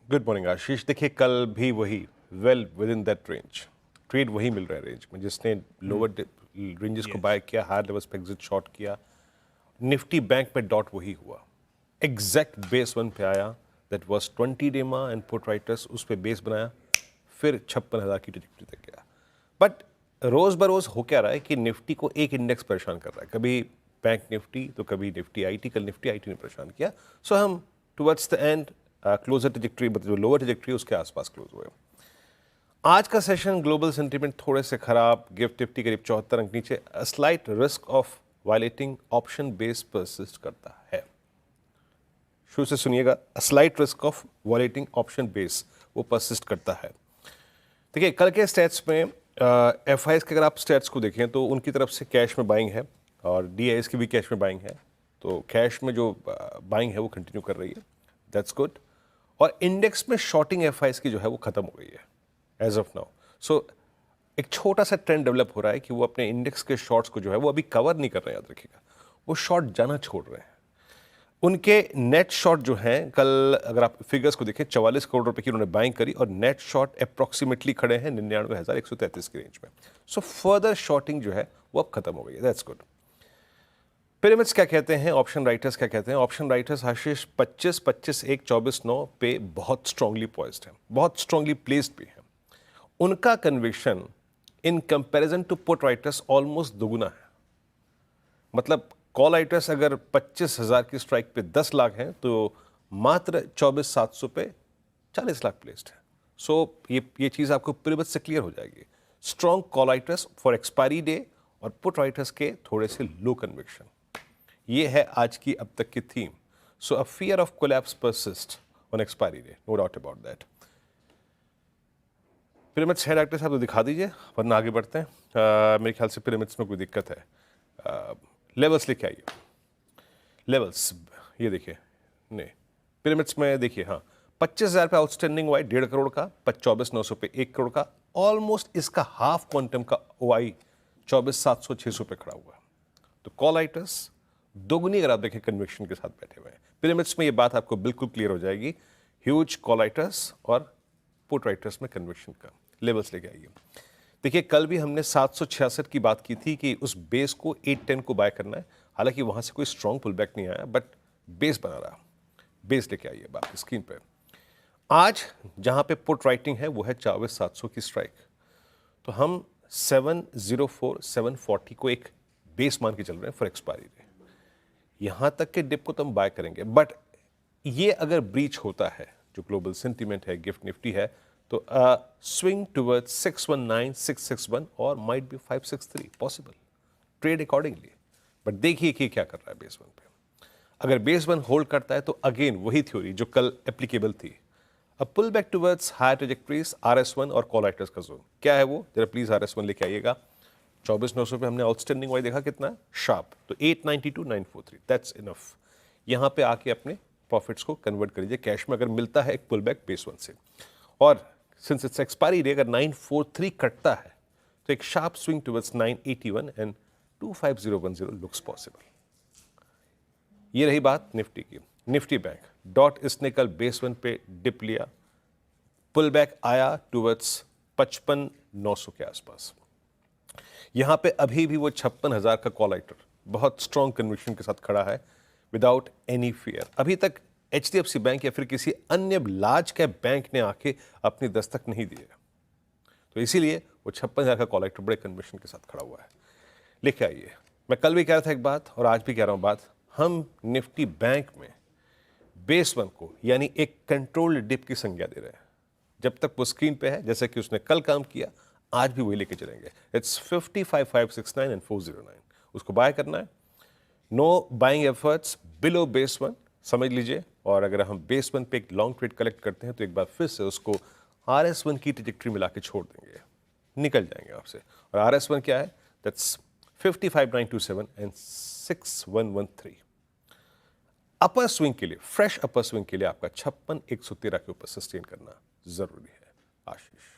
Good morning आशीष। देखिए कल भी वही well with in that range trade वही मिल रहा है रेंज में, जिसने लोअर रेंजेस को यस। बाय किया, हायर लेवल्स पे एग्जिट शॉर्ट किया। निफ्टी बैंक में डॉट वही हुआ, एग्जैक्ट बेस वन पे आया, दैट वाज 20 डेमा एंड पुट राइटर्स उस पे बेस बनाया, फिर 56,000 की ट्रैजेक्टरी तक गया। बट रोज बरोज हो क्या रहा है कि निफ्टी को एक इंडेक्स परेशान कर रहा है, कभी बैंक निफ्टी तो कभी निफ्टी आईटी। कल निफ्टी आईटी ने परेशान किया। सो हम towards the end closure trajectory, मतलब जो लोअर ट्रैजेक्टरी उसके आसपास क्लोज हुए। आज का सेशन ग्लोबल सेंटीमेंट थोड़े से खराब, गिफ्ट निफ्टी करीब 74 अंक नीचे, slight risk of violating option base persist करता है। शुरू से सुनिएगा, slight risk of violating option base वो परसिस्ट करता है। देखिए कल के स्टैट्स में एफ आई के अगर आप स्टैट्स को देखें तो उनकी तरफ से कैश में बाइंग है और डी आई एस की भी कैश में बाइंग है। तो कैश में जो बाइंग है वो कंटिन्यू कर रही है, दैट्स गुड। और इंडेक्स में शॉर्टिंग एफ आई की जो है वो खत्म हो गई है एज ऑफ नाउ। सो एक छोटा सा ट्रेंड डेवलप हो रहा है कि वो अपने इंडेक्स के शॉर्ट्स को जो है वो अभी कवर नहीं कर रहे हैं, याद रखिएगा, वो शॉर्ट जाना छोड़ रहे हैं। उनके नेट शॉर्ट जो हैं कल अगर आप फिगर्स को देखें 44 करोड़ रुपए की उन्होंने बाइंग करी और नेट शॉर्ट अप्रॉक्सीमेटली खड़े हैं 99,133 की रेंज में। सो फर्दर शॉर्टिंग जो है वो अब खत्म हो गई है, दैट्स गुड। पिरामिड्स क्या कहते हैं, ऑप्शन राइटर्स क्या कहते हैं? ऑप्शन राइटर्स आशीष 25, 25, 1, 24, 9 पे बहुत स्ट्रांगली पॉइज्ड है, बहुत स्ट्रांगली प्लेस्ड भी है। उनका conviction in comparison to put writers almost दोगुना है। मतलब कॉल राइटर्स अगर 25,000 की स्ट्राइक पे 10 लाख हैं तो मात्र 24,700 पे 40 लाख प्लेस्ड है। सो ये चीज़ आपको पिरामिड से क्लियर हो जाएगी। Strong call writers for expiry day और पुट राइटर्स के थोड़े से लो कन्विक्शन, ये है आज की अब तक की theme. So a fear of collapse persist on expiry day, no doubt about that. Pyramids है डॉक्टर साहब तो दिखा दीजिए वरना आगे बढ़ते हैं। मेरे ख्याल से पिरामिड्स में कोई दिक्कत है। लेवल्स लेके आइए, लेवल्स ये देखिए, नहीं पिरामिड्स में देखिए, हाँ 25,000 पे आउटस्टैंडिंग वाई 1.5 करोड़ का, 24,900 पे 1 करोड़ का, ऑलमोस्ट इसका हाफ क्वांटम का वाई 24,700 600 पे खड़ा हुआ है। तो कॉल राइटर्स दोगुनी अगर आप देखें कन्विक्शन के साथ बैठे हुए हैं। पिरामिड्स में ये बात आपको बिल्कुल क्लियर हो जाएगी, ह्यूज कॉल राइटर्स और पुट राइटर्स में कन्विक्शन का। लेवल्स लेके आइए। देखिए कल भी हमने 766 की बात की थी कि उस बेस को 810 को बाय करना है, हालांकि वहां से कोई स्ट्रॉन्ग पुल बैक नहीं आया बट बेस बना रहा। बेस लेके आइए बात स्क्रीन पे। आज जहां पे पुट राइटिंग है वो है 24,700 की स्ट्राइक, तो हम 704 740 को एक बेस मान के चल रहे हैं फॉर एक्सपायरी डे। यहां तक के डिप को तो हम बाय करेंगे, बट ये अगर ब्रीच होता है, जो ग्लोबल सेंटीमेंट है, गिफ्ट निफ्टी है, तो स्विंग टुवर्ड्स 619 661 और might be 563 possible. Trade accordingly, but देखिए कि क्या कर रहा है बेस वन पे। अगर बेस वन होल्ड करता है तो अगेन वही थ्योरी जो कल एप्लीकेबल थी, a pull back towards higher trajectories, RS1 और कॉल राइटर्स का जोन। क्या है वो, जरा प्लीज RS1 लेके आइएगा। 24,900 पे हमने आउटस्टैंडिंग वाई देखा कितना है, शार्प, तो 892,943, दैट्स इनफ। यहां पे आके अपने प्रॉफिट्स को कन्वर्ट कर लीजिए कैश में, अगर मिलता है एक पुल बैक बेस वन से। और सिंस इट्स एक्सपायरी डे, अगर 943 कटता है तो एक sharp swing towards 981 and 25010 looks possible. ये रही बात निफ्टी की। निफ्टी बैंक डॉट इसने कल बेस वन पे डिप लिया, पुल बैक आया टुवर्ड्स 55,900 के आसपास। यहां पे अभी भी वो 56,000 का कॉल राइटर बहुत स्ट्रॉन्ग कन्विक्शन के साथ खड़ा है, विदाउट एनी फियर। अभी तक HDFC बैंक या फिर किसी अन्य लार्ज कैप बैंक ने आके अपनी दस्तक नहीं दी है, तो इसीलिए वो 56,000 का कॉल राइटर बड़े कन्विक्शन के साथ खड़ा हुआ है। लेके आइए, मैं कल भी कह रहा था एक बात और आज भी कह रहा हूं बात, हम निफ्टी बैंक में बेस वन को यानी एक कंट्रोल्ड डिप की संज्ञा दे रहे हैं। जब तक वो स्क्रीन पे है, जैसे कि उसने कल काम किया, आज भी वही लेके चलेंगे। इट्स 55,569 एंड 409, उसको बाय करना है। Know buying efforts below base one, समझ लीजिए। और अगर हम बेस वन पे एक लॉन्ग ट्रेड कलेक्ट करते हैं तो एक बार फिर से उसको RS1 की ट्रेजेक्टरी मिला के छोड़ देंगे, निकल जाएंगे आपसे। और RS1 क्या है, दैट्स 55,927 एंड 6113। अपर स्विंग के लिए, फ्रेश अपर स्विंग के लिए आपका 56,113 के ऊपर सस्टेन करना जरूरी है। आशीष।